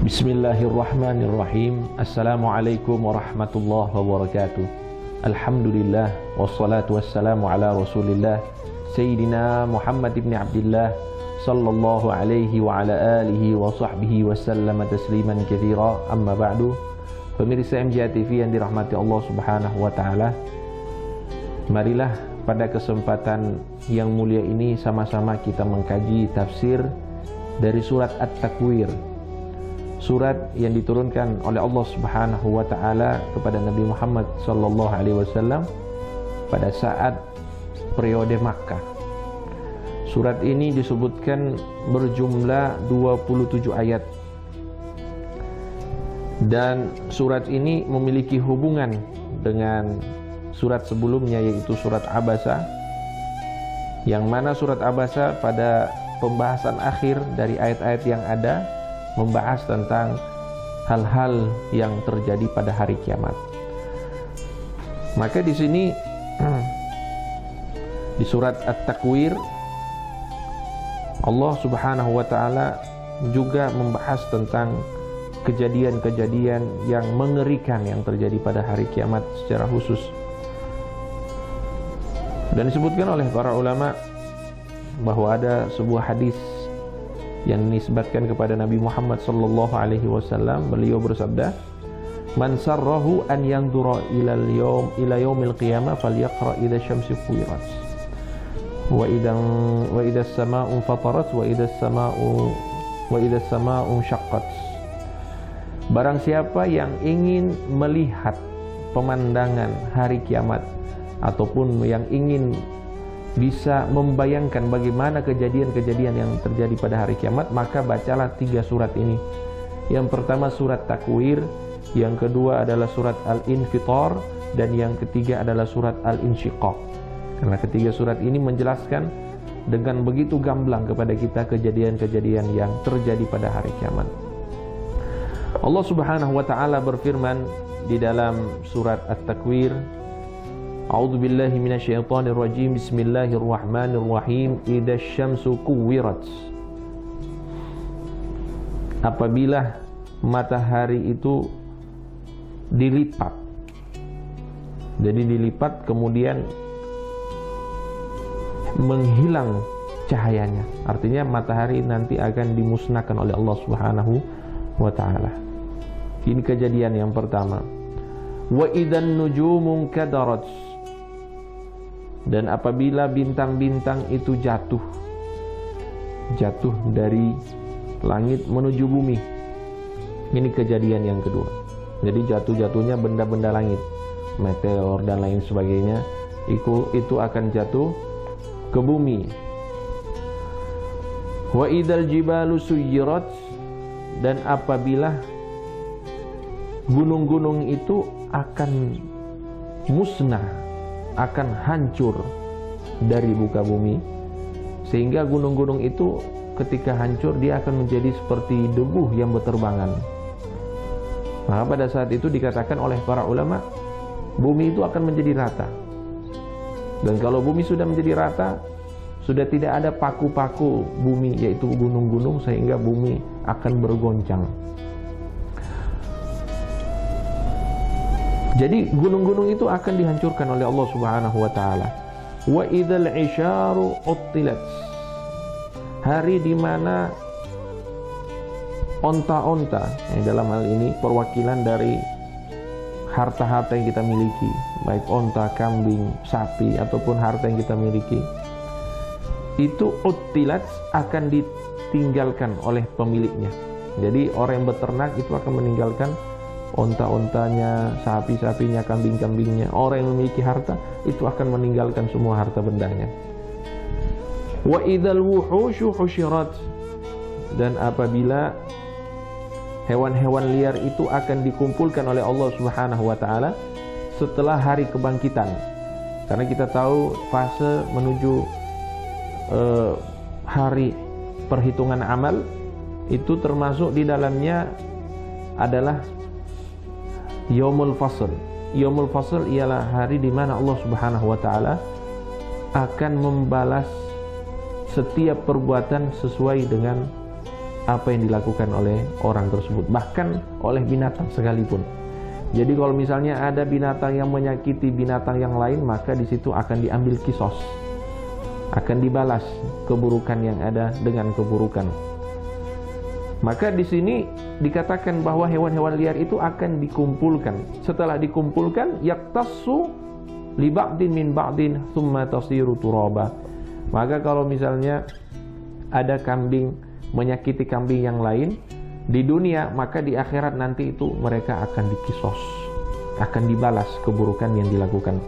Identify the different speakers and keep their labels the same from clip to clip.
Speaker 1: Bismillahirrahmanirrahim. Assalamualaikum warahmatullahi wabarakatuh. Alhamdulillah wassalatu wassalamu ala Rasulillah Sayyidina Muhammad ibn Abdullah sallallahu alaihi wa ala alihi wa sahbihi wa sallama tasliman katsira. Amma ba'du. Pemirsa MJA TV yang dirahmati Allah Subhanahu wa taala, marilah pada kesempatan yang mulia ini sama-sama kita mengkaji tafsir dari surat At-Takwir, surat yang diturunkan oleh Allah Subhanahu wa taala kepada Nabi Muhammad sallallahu alaihi wasallam pada saat periode Makkah. Surat ini disebutkan berjumlah 27 ayat. Dan surat ini memiliki hubungan dengan surat sebelumnya, yaitu surat Abasa, yang mana surat Abasa pada pembahasan akhir dari ayat-ayat yang ada membahas tentang hal-hal yang terjadi pada hari kiamat. Maka di sini di surat At-Takwir Allah Subhanahu wa taala juga membahas tentang kejadian-kejadian yang mengerikan yang terjadi pada hari kiamat secara khusus. Dan disebutkan oleh para ulama bahwa ada sebuah hadis yang dinisbatkan kepada Nabi Muhammad sallallahu alaihi wasallam. Beliau bersabda, "Man sarrahu an yanzura ila yaumil qiyamah falyaqra idza syamsu kuwirat wa idza as-samaa'u fatarat wa idza as-samaa'u syaqqat." Barang siapa yang ingin melihat pemandangan hari kiamat ataupun yang ingin bisa membayangkan bagaimana kejadian-kejadian yang terjadi pada hari kiamat, maka bacalah 3 surat ini. Yang pertama surat Takwir, yang kedua adalah surat Al-Infitar, dan yang ketiga adalah surat Al-Insyiqaq. Karena ketiga surat ini menjelaskan dengan begitu gamblang kepada kita kejadian-kejadian yang terjadi pada hari kiamat. Allah Subhanahu wa taala berfirman di dalam surat At-Takwir, A'udzu billahi minasyaitonir rajim. Bismillahirrahmanirrahim. Idza syamsu kuwirat. Apabila matahari itu dilipat. Jadi dilipat kemudian menghilang cahayanya. Artinya matahari nanti akan dimusnahkan oleh Allah Subhanahu wa taala. Ini kejadian yang pertama. Wa idzan nujumu kadarat. Dan apabila bintang-bintang itu jatuh dari langit menuju bumi. Ini kejadian yang kedua. Jadi jatuh-jatuhnya benda-benda langit, meteor dan lain sebagainya, itu akan jatuh ke bumi. Wa idzal jibalu suyirat. Dan apabila gunung-gunung itu akan musnah, akan hancur dari muka bumi, sehingga gunung-gunung itu ketika hancur dia akan menjadi seperti debu yang berterbangan. Maka pada saat itu dikatakan oleh para ulama, bumi itu akan menjadi rata. Dan kalau bumi sudah menjadi rata, sudah tidak ada paku-paku bumi, yaitu gunung-gunung, sehingga bumi akan bergoncang. Jadi gunung-gunung itu akan dihancurkan oleh Allah Subhanahu wa taala. Wa idzal isyaru uttilat. Hari di mana onta-onta, dalam hal ini perwakilan dari harta-harta yang kita miliki, baik onta, kambing, sapi ataupun harta yang kita miliki, itu uttilat akan ditinggalkan oleh pemiliknya. Jadi orang yang beternak itu akan meninggalkan onta-ontanya, sapi-sapinya, kambing-kambingnya. Orang yang memiliki harta itu akan meninggalkan semua harta bendanya. Wa idzal wuhushu husyirat. Dan apabila hewan-hewan liar itu akan dikumpulkan oleh Allah Subhanahu wa taala setelah hari kebangkitan. Karena kita tahu fase menuju hari perhitungan amal itu termasuk di dalamnya adalah Yaumul Fasl. Yaumul Fasl ialah hari di mana Allah Subhanahu wa taala akan membalas setiap perbuatan sesuai dengan apa yang dilakukan oleh orang tersebut, bahkan oleh binatang sekalipun. Jadi kalau misalnya ada binatang yang menyakiti binatang yang lain, maka di situ akan diambil kisos, akan dibalas keburukan yang ada dengan keburukan. Maka di sini dikatakan bahwa hewan-hewan liar itu akan dikumpulkan. Setelah dikumpulkan, yaktassu li ba'din min ba'din thumma tasiru turaba. Maka kalau misalnya ada kambing menyakiti kambing yang lain di dunia, maka di akhirat nanti itu mereka akan dikisos, akan dibalas keburukan yang dilakukan.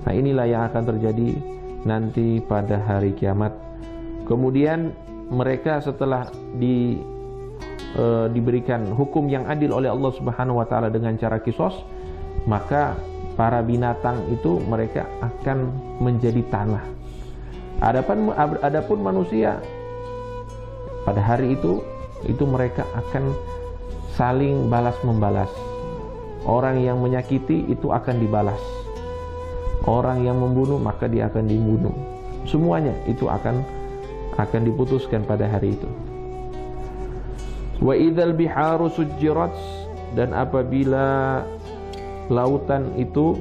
Speaker 1: Nah, inilah yang akan terjadi nanti pada hari kiamat. Kemudian mereka setelah diberikan hukum yang adil oleh Allah Subhanahu wa taala dengan cara kisos, maka para binatang itu mereka akan menjadi tanah. Adapun manusia pada hari itu mereka akan saling balas membalas. Orang yang menyakiti itu akan dibalas. Orang yang membunuh maka dia akan dibunuh. Semuanya itu akan diputuskan pada hari itu. Wa idzal biharu sujjirat, dan apabila lautan itu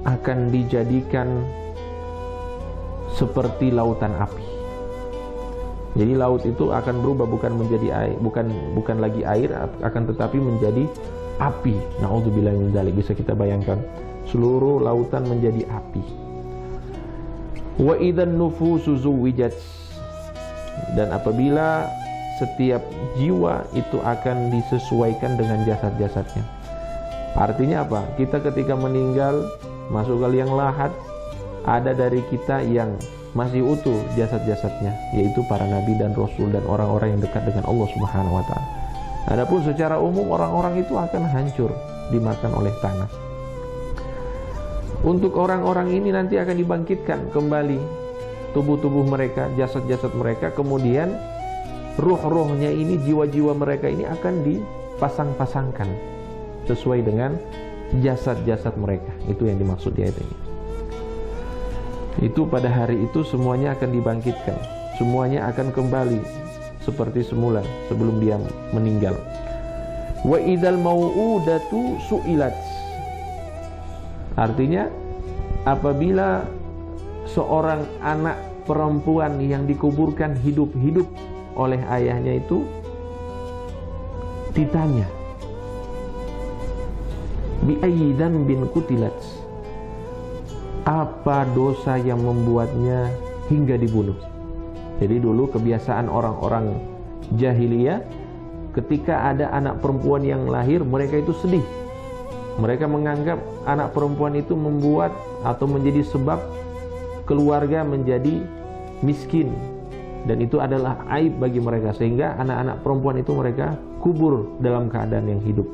Speaker 1: akan dijadikan seperti lautan api. Jadi laut itu akan berubah, bukan menjadi air, bukan lagi air, akan tetapi menjadi api. Na'udzubillah min dzalik. Bisa kita bayangkan seluruh lautan menjadi api. Wa idzan nufusu zuwijat, dan apabila setiap jiwa itu akan disesuaikan dengan jasad-jasadnya. Artinya apa? Kita ketika meninggal masuk ke liang lahat, ada dari kita yang masih utuh jasad-jasadnya, yaitu para nabi dan rasul dan orang-orang yang dekat dengan Allah Subhanahu wa taala. Adapun secara umum orang-orang itu akan hancur dimakan oleh tanah. Untuk orang-orang ini nanti akan dibangkitkan kembali tubuh-tubuh mereka, jasad-jasad mereka, kemudian ruh-ruhnya ini, jiwa-jiwa mereka ini akan dipasang-pasangkan sesuai dengan jasad-jasad mereka. Itu yang dimaksud di ayat ini. Itu pada hari itu semuanya akan dibangkitkan, semuanya akan kembali seperti semula sebelum dia meninggal. Wa idzal mau'udatu su'ilat, artinya apabila seorang anak perempuan yang dikuburkan hidup-hidup oleh ayahnya itu ditanya, bi ayyi dzambin qutilat, apa dosa yang membuatnya hingga dibunuh. Jadi dulu kebiasaan orang-orang jahiliyah, ketika ada anak perempuan yang lahir, mereka itu sedih. Mereka menganggap anak perempuan itu membuat atau menjadi sebab keluarga menjadi miskin, dan itu adalah aib bagi mereka, sehingga anak-anak perempuan itu mereka kubur dalam keadaan yang hidup.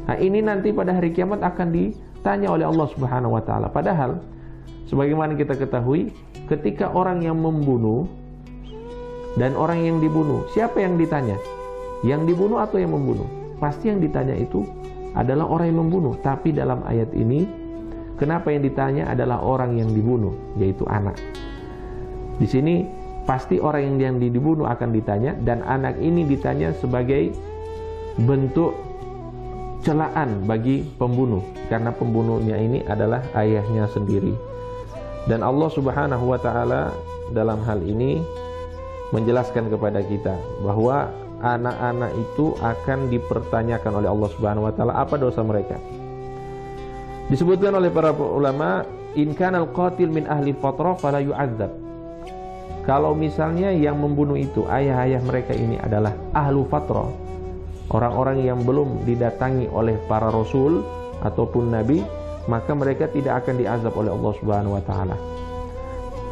Speaker 1: Nah, ini nanti pada hari kiamat akan ditanya oleh Allah Subhanahu wa taala. Padahal sebagaimana kita ketahui, ketika orang yang membunuh dan orang yang dibunuh, siapa yang ditanya? Yang dibunuh atau yang membunuh? Pasti yang ditanya itu adalah orang yang membunuh. Tapi dalam ayat ini, kenapa yang ditanya adalah orang yang dibunuh, yaitu anak. Di sini pasti orang yang dibunuh akan ditanya, dan anak ini ditanya sebagai bentuk celaan bagi pembunuh, karena pembunuhnya ini adalah ayahnya sendiri. Dan Allah Subhanahu wa taala dalam hal ini menjelaskan kepada kita bahwa anak-anak itu akan dipertanyakan oleh Allah Subhanahu wa taala apa dosa mereka. Disebutkan oleh para ulama, in kanal qatil min ahli fatrah fala yu'adzab. Kalau misalnya yang membunuh itu ayah-ayah mereka ini adalah ahlu fatrah, orang-orang yang belum didatangi oleh para rasul ataupun nabi, maka mereka tidak akan diazab oleh Allah Subhanahu wa taala.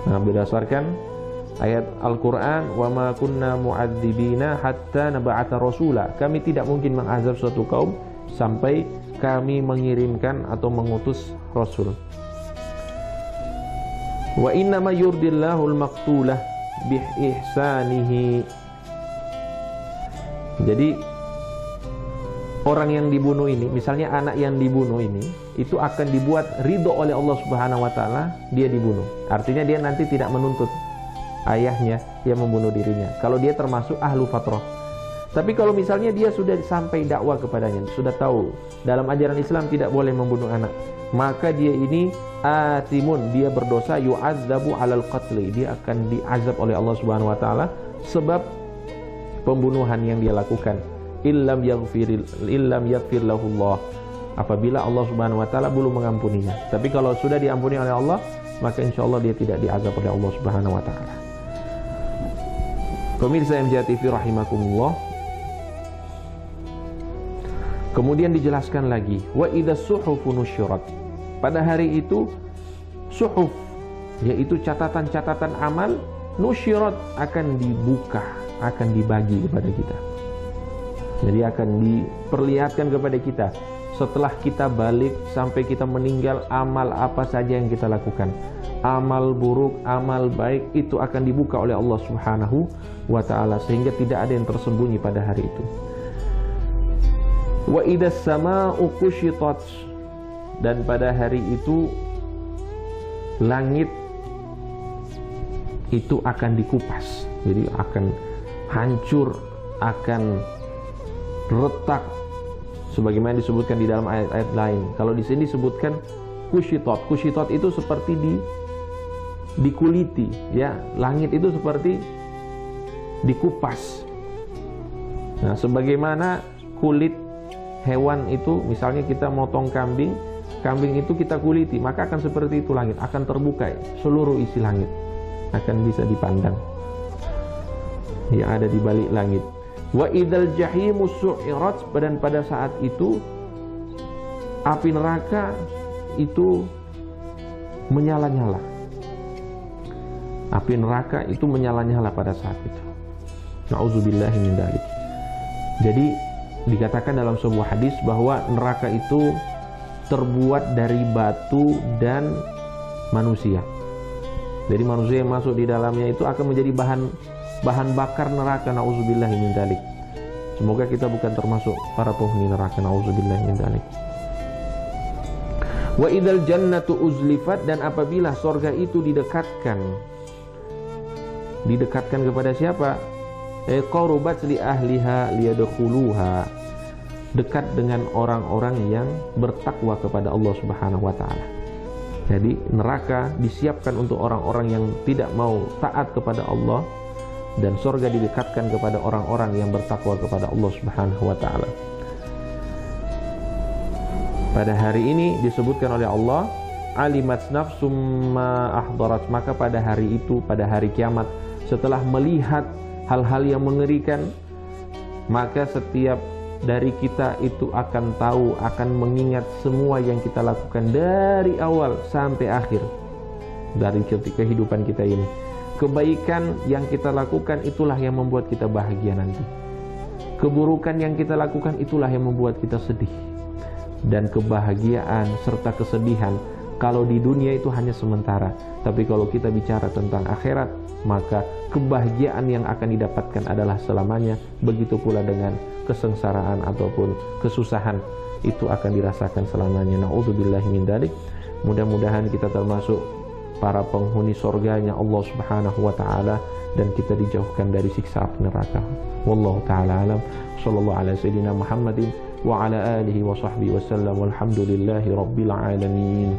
Speaker 1: Nah, berdasarkan ayat Al-Qur'an, wa ma kunna mu'adzibina hatta nab'atha rasula. Kami tidak mungkin mengazab suatu kaum sampai kami mengirimkan atau mengutus rasul. Wa inna ma yurdillahu al-maqtulah bi ihsanihi. Jadi orang yang dibunuh ini, misalnya anak yang dibunuh ini, itu akan dibuat ridho oleh Allah Subhanahu wa taala, dia dibunuh. Artinya dia nanti tidak menuntut ayahnya yang membunuh dirinya, kalau dia termasuk ahlu fatrah. Tapi kalau misalnya dia sudah sampai dakwah kepadanya, sudah tahu dalam ajaran Islam tidak boleh membunuh anak, maka dia ini atimun, dia berdosa, yu'adzabu 'alal qatli, dia akan diazab oleh Allah Subhanahu wa taala sebab pembunuhan yang dia lakukan. Illam yaghfir lahullah, apabila Allah Subhanahu wa taala belum mengampuninya. Tapi kalau sudah diampuni oleh Allah, maka insyaallah dia tidak diazab oleh Allah Subhanahu wa taala. Pemirsa MJ TV rahimakumullah, kemudian dijelaskan lagi, wa idza suhufu nusyirat, pada hari itu suhuf, yaitu catatan-catatan amal, nusyirat, akan dibuka, akan dibagi kepada kita. Jadi akan diperlihatkan kepada kita setelah kita balik sampai kita meninggal, amal apa saja yang kita lakukan, amal buruk, amal baik, itu akan dibuka oleh Allah Subhanahu wa ta'ala, sehingga tidak ada yang tersembunyi pada hari itu. Wa idas sama'u kushitat, dan pada hari itu langit itu akan dikupas, jadi akan hancur, akan retak, sebagaimana disebutkan di dalam ayat-ayat lain. Kalau di sini disebutkan kushitat, kushitat itu seperti dikuliti, ya, langit itu seperti dikupas. Nah, sebagaimana kulit hewan itu, misalnya kita motong kambing, kambing itu kita kuliti, maka akan seperti itu langit, akan terbuka seluruh isi langit, akan bisa dipandang yang ada di balik langit. Wa idzal jahimu su'irat, dan pada saat itu api neraka itu menyala-nyala. Api neraka itu menyala-nyala pada saat itu. Na'udzubillahi min dzalik. Jadi dikatakan dalam sebuah hadis bahwa neraka itu terbuat dari batu dan manusia. Jadi manusia yang masuk di dalamnya itu akan menjadi bahan bakar neraka. Na'udzubillahi min dzalik. Semoga kita bukan termasuk para penghuni neraka. Na'udzubillahi min dzalik. Wa idzal jannatu uzlifat, dan apabila surga itu didekatkan kepada siapa? Qarubat li ahliha liyadkhuluha, dekat dengan orang-orang yang bertakwa kepada Allah Subhanahu wa taala. Jadi neraka disiapkan untuk orang-orang yang tidak mau taat kepada Allah, dan surga didekatkan kepada orang-orang yang bertakwa kepada Allah Subhanahu wa taala. Pada hari ini disebutkan oleh Allah, alimat nafsum ma ahdarat, maka pada hari itu, pada hari kiamat, setelah melihat hal-hal yang mengerikan, maka setiap dari kita itu akan tahu, akan mengingat semua yang kita lakukan dari awal sampai akhir dari kehidupan kita ini. Kebaikan yang kita lakukan itulah yang membuat kita bahagia nanti. Keburukan yang kita lakukan itulah yang membuat kita sedih. Dan kebahagiaan serta kesedihan kalau di dunia itu hanya sementara, tapi kalau kita bicara tentang akhirat, maka kebahagiaan yang akan didapatkan adalah selamanya. Begitu pula dengan kesengsaraan ataupun kesusahan, itu akan dirasakan selamanya. Na'udzubillahi min dzalik. Mudah-mudahan kita termasuk para penghuni surganya Allah Subhanahu wa taala, dan kita dijauhkan dari siksa api neraka. Wallahu taala alam. Sallallahu ala sayyidina Muhammadin wa ala alihi wa sahbihi wasallam. Walhamdulillahi rabbil alamin.